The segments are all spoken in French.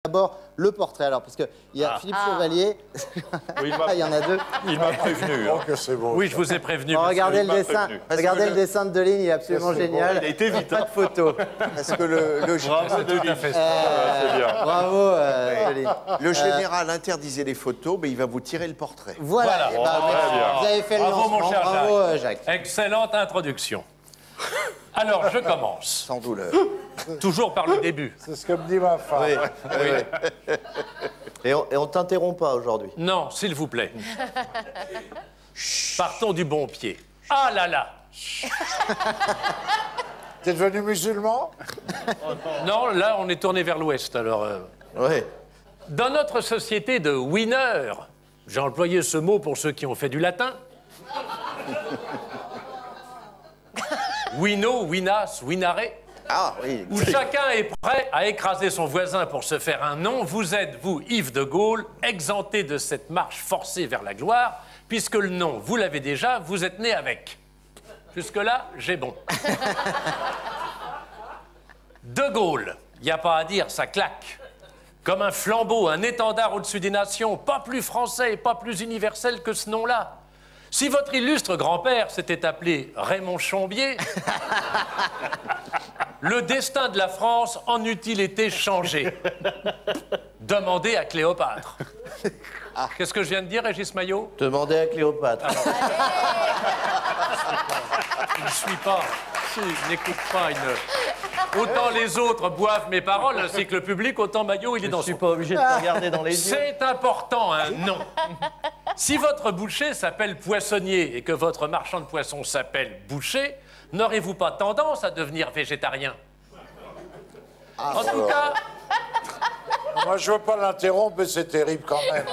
D'abord, le portrait. Alors, parce qu'il y a Philippe Chevalier. Oui, il y en a deux. Il m'a prévenu. Oh, que c'est beau. Oui, je vous ai prévenu. Bon, regardez il le m'a dessin. prévenu. Regardez le dessin de Deline, il est absolument génial. Il a été vite. Pas de photo. Parce que le Bravo, Deline. Euh, C'est bien. Bravo, Deline. le général interdisait les photos, mais il va vous tirer le portrait. Voilà. Voilà. Eh ben, Oh, merci. très bien. Vous avez fait le Bravo, mon lancement. cher Bravo, Jacques. Excellente introduction. Alors, je commence. Sans douleur. Toujours par le début. C'est ce que me dit ma femme. Oui. Et on t'interrompt pas aujourd'hui. Non, s'il vous plaît. Partons du bon pied. Ah là là. T'es devenu musulman? Non, là, on est tourné vers l'ouest, alors... Oui. Dans notre société de winner, j'ai employé ce mot pour ceux qui ont fait du latin. Wino, winas, winare. Ah oui. Où chacun est prêt à écraser son voisin pour se faire un nom, vous êtes, vous, Yves de Gaulle, exempté de cette marche forcée vers la gloire, puisque le nom, vous l'avez déjà, vous êtes né avec. Jusque-là, j'ai bon. De Gaulle, il n'y a pas à dire, ça claque. Comme un flambeau, un étendard au-dessus des nations, pas plus français et pas plus universel que ce nom-là. Si votre illustre grand-père s'était appelé Raymond Chambier, le destin de la France en eût-il été changé? Demandez à Cléopâtre. Qu'est-ce que je viens de dire, Régis Maillot? Demandez à Cléopâtre. Il ne suit pas. Il n'écoute pas. Autant les autres boivent mes paroles, ainsi que le public, autant Maillot, il est dans Je suis son... pas obligé de te regarder dans les yeux. C'est important, un nom. Si votre boucher s'appelle poissonnier et que votre marchand de poissons s'appelle boucher, n'aurez-vous pas tendance à devenir végétarien? En tout cas, Moi, je veux pas l'interrompre, mais c'est terrible quand même.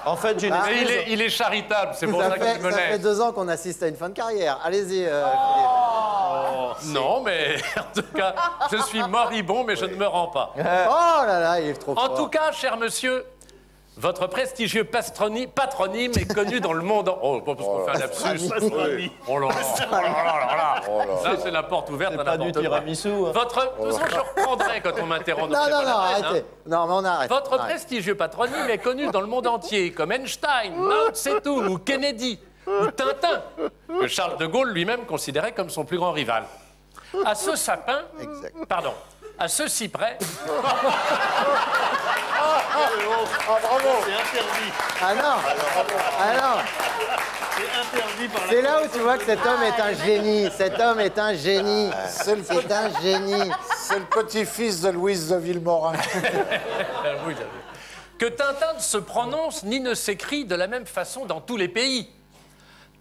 En fait, j'ai une mais excuse. il est charitable, c'est pour ça qu'il me Ça fait laisse. 2 ans qu'on assiste à une fin de carrière. Allez-y, Philippe. Non, mais en tout cas, je suis moribond, mais je ne me rends pas. Oh là là, il est trop En fort. tout cas, cher monsieur, votre prestigieux patronyme est connu dans le monde... Oh, parce qu'on fait un lapsus. Oh là là, oh là là, oh là là. Là, c'est la porte ouverte à Pas du n'importe quoi. tiramisu. Hein. Votre... Je reprendrai quand on m'interrompt. Non, c'est non, pas non, la peine, arrêtez. hein. Non, mais on arrête. Votre on arrête. prestigieux patronyme est connu dans le monde entier, comme Einstein, Mao Tse-tung ou Kennedy, ou Tintin, que Charles de Gaulle lui-même considérait comme son plus grand rival. À ce sapin... Exact. Pardon. À ceci près... Ah non. Ah non. C'est là où tu vois que cet homme est un génie. Cet homme est un génie. C'est le, C'est un génie. c'est le petit-fils de Louise de Villemorin. Oui, j'avais. Que Tintin ne se prononce ni ne s'écrit de la même façon dans tous les pays.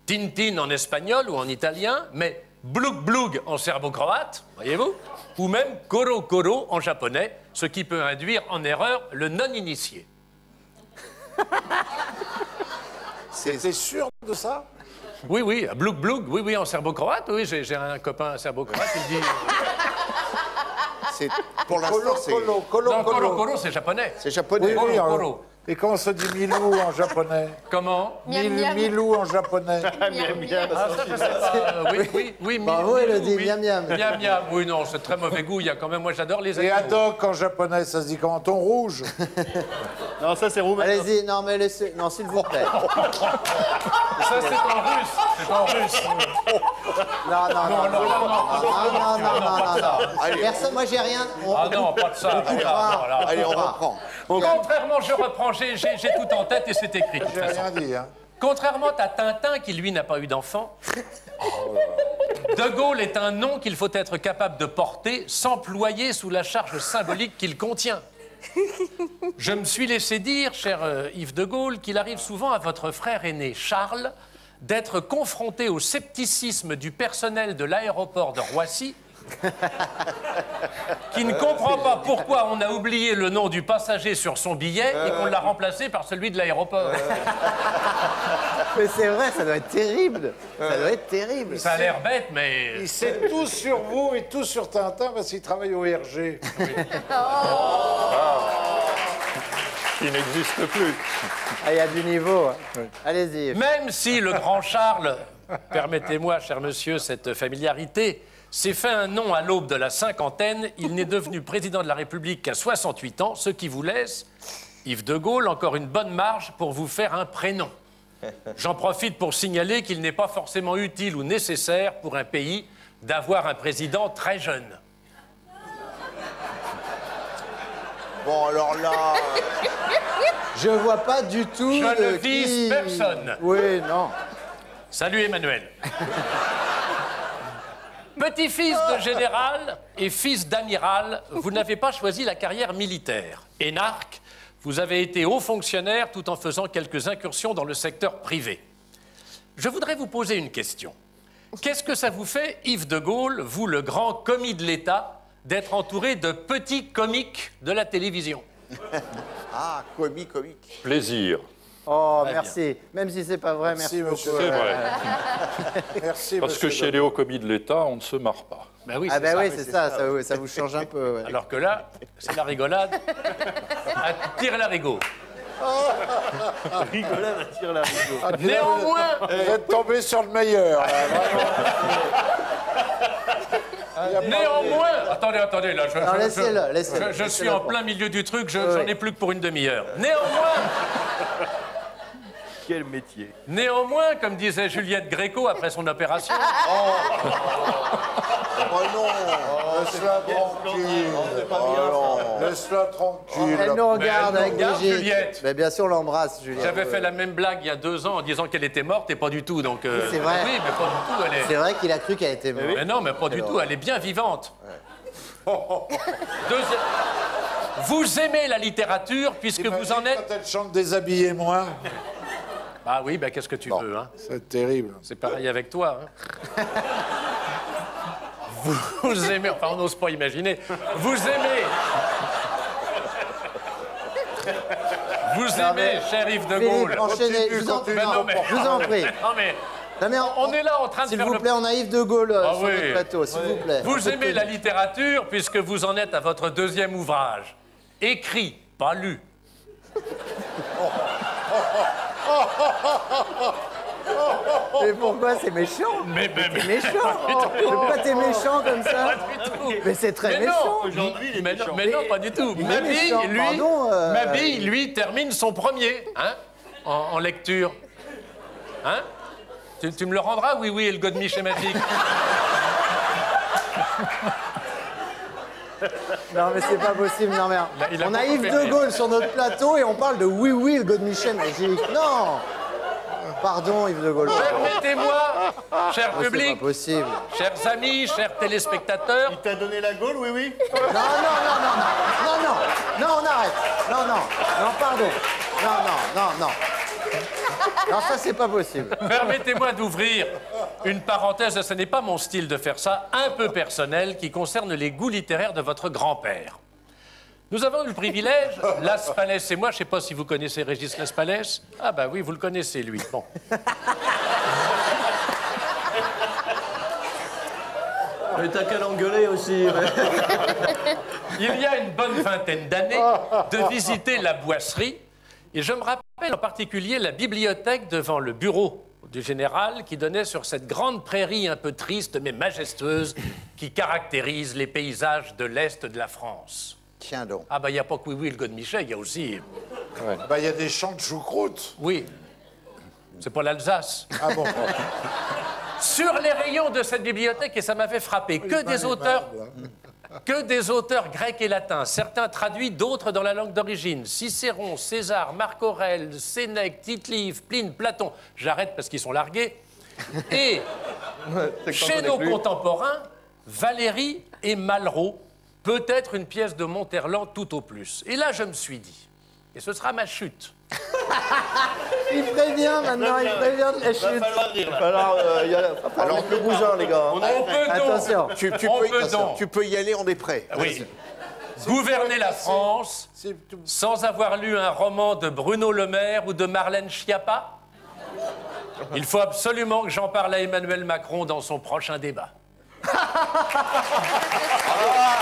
Tintin en espagnol ou en italien, mais Blug Blug en serbo-croate, voyez-vous, ou même Koro Koro en japonais, ce qui peut induire en erreur le non-initié. T'es sûr de ça? Oui, oui, Blug Blug, oui, oui, en serbo-croate, oui, j'ai un copain serbo-croate, il dit... C'est pour Colo, l'instant, c'est colo, colo, Non, Koro colo. Koro, c'est japonais. c'est japonais. Oui, oui, Koro, Koro. Et comment se dit Milou en japonais? Comment? Miam, miam. Milou en japonais. Ah, ça, je sais pas. Oui, oui, oui. Bravo, Milou, Elodie, oui. miam, miam. Miam, miam. Oui, non, c'est très mauvais goût. Il y a quand même, moi, j'adore les Et animaux. Haddock en japonais, ça se dit comment? Thon rouge? Non, ça c'est roumain. Allez-y, non, mais laissez. Non, s'il vous plaît. Ça, c'est en russe. C'est en russe. Non, non, non, non. non, Non, non, non, non, non. Allez. Personne, moi, j'ai rien. Ah non, pas de ça. Voilà. Allez, on reprend. Contrairement, je reprends, j'ai tout en tête et c'est écrit. de toute J'ai façon. rien dit, hein. Contrairement à Tintin, qui lui n'a pas eu d'enfant, De Gaulle est un nom qu'il faut être capable de porter sans ployer sous la charge symbolique qu'il contient. Je me suis laissé dire, cher Yves de Gaulle, qu'il arrive souvent à votre frère aîné Charles d'être confronté au scepticisme du personnel de l'aéroport de Roissy, qui ne comprend pas pourquoi on a oublié le nom du passager sur son billet et qu'on l'a remplacé par celui de l'aéroport. Mais c'est vrai, ça doit être terrible. Ça doit être terrible. Ça a l'air bête, mais... Il sait tout sur vous et tout sur Tintin parce qu'il travaille au RG. Qui n'existe plus. Ah, il y a du niveau. Allez-y. Même si le grand Charles, permettez-moi, cher monsieur, cette familiarité, s'est fait un nom à l'aube de la cinquantaine. Il n'est devenu président de la République qu'à 68 ans, ce qui vous laisse, Yves de Gaulle, encore une bonne marge pour vous faire un prénom. J'en profite pour signaler qu'il n'est pas forcément utile ou nécessaire pour un pays d'avoir un président très jeune. Bon, alors là... Je vois pas du tout. Je de ne vise personne. Oui, non. Salut Emmanuel. Petit-fils de général et fils d'amiral, vous n'avez pas choisi la carrière militaire. Énarque, vous avez été haut fonctionnaire tout en faisant quelques incursions dans le secteur privé. Je voudrais vous poser une question. Qu'est-ce que ça vous fait, Yves de Gaulle, vous le grand commis de l'État, d'être entouré de petits comiques de la télévision? Ah, comique. Plaisir. Oh, Très merci. Même si c'est pas vrai, merci beaucoup. monsieur. C'est vrai. Merci, Parce que monsieur chez les hauts commis de l'État, on ne se marre pas. Ben oui, Ah c'est ben ça. oui, c'est ça, ça vous change un peu. Ouais. Alors que là, c'est la rigolade. Tire l'arigot. Rigolade, tire la rideau. Ah, Néanmoins, Vous êtes tombé sur le meilleur. là, Néanmoins, attendez, là, Non, laissez-le, laissez-le. je suis en plein milieu du truc, j'en ai plus que pour une demi-heure. Quel métier. Néanmoins, comme disait Juliette Gréco après son opération, Oh non. Laisse-la tranquille. Laisse-la tranquille. Elle nous regarde elle nous avec regarde, Brigitte. Juliette. Mais bien sûr, on l'embrasse, Juliette. j'avais fait la même blague il y a 2 ans en disant qu'elle était morte et pas du tout. Donc, C'est vrai. Oui, mais pas du tout, elle C'est est... vrai qu'il a cru qu'elle était morte. Mais non, mais pas du tout, elle est bien vivante. Vous aimez la littérature puisque vous en êtes... Quand elle chante Déshabillez-moi, Ah oui, ben qu'est-ce que tu veux, hein? c'est terrible. C'est pareil avec toi. Hein. Vous aimez, enfin on n'ose pas imaginer, vous aimez, cher Yves de Gaulle. Philippe, enchaînez, je vous en prie. Mais non, mais- Je vous en prie. Non mais, Non, mais on est là en train de S'il faire vous le... plaît, on a Yves de Gaulle Ah sur oui. notre plateau, s'il vous plaît. Vous aimez la littérature puisque vous en êtes à votre 2e ouvrage. Écrit, pas lu. Mais pourquoi c'est méchant? Mais C'est méchant. Pourquoi t'es méchant comme ça? pas du tout. Mais c'est très Mais non. méchant. Aujourd'hui, il est Mais méchant. non, mais non, pas du tout. Il est méchant, pardon, Mabille, lui, termine son premier, hein, en lecture. Hein? Tu me le rendras, oui, et le godemiche schématique. Non, mais c'est pas possible. Non, mais il a on a beaucoup Yves fait de rire. Gaulle sur notre plateau et on parle de oui, le God-Michel magique. Non. Pardon, Yves de Gaulle. Permettez-moi, cher Oh, c'est public, pas possible. chers amis, chers téléspectateurs, Il t'a donné la Gaule, oui. Non, on arrête. Non, pardon. Non. Non, ça, c'est pas possible. permettez-moi d'ouvrir une parenthèse, ce n'est pas mon style de faire ça, un peu personnel, qui concerne les goûts littéraires de votre grand-père. Nous avons eu le privilège, Las Palais et moi, je ne sais pas si vous connaissez Régis Las Palais. Ah bah oui, vous le connaissez, lui. Bon. Mais t'as qu'à l'engueuler aussi. Il y a une bonne vingtaine d'années, de visiter la boisserie, et je me rappelle en particulier la bibliothèque devant le bureau du général qui donnait sur cette grande prairie un peu triste mais majestueuse qui caractérise les paysages de l'Est de la France. Tiens donc. Ah bah il n'y a pas que oui, le Godemichel, il y a aussi... Bah, il y a des champs de choucroute. Oui, c'est pas l'Alsace. Ah bon. Sur les rayons de cette bibliothèque, et ça m'avait frappé, que des auteurs grecs et latins, certains traduits, d'autres dans la langue d'origine. Cicéron, César, Marc Aurèle, Sénèque, Tite-Live, Pline, Platon. J'arrête parce qu'ils sont largués. Et chez nos contemporains, Valéry et Malraux, peut-être une pièce de Monterland tout au plus. Et là, je me suis dit, et ce sera ma chute. Il prévient maintenant, il prévient de la chute. Alors, alors le bougeant, les gars. On peut donc, Attention. Tu peux y aller, on est prêt. oui, gouverner la France sans avoir lu un roman de Bruno Le Maire ou de Marlène Schiappa. Il faut absolument que j'en parle à Emmanuel Macron dans son prochain débat. Ah,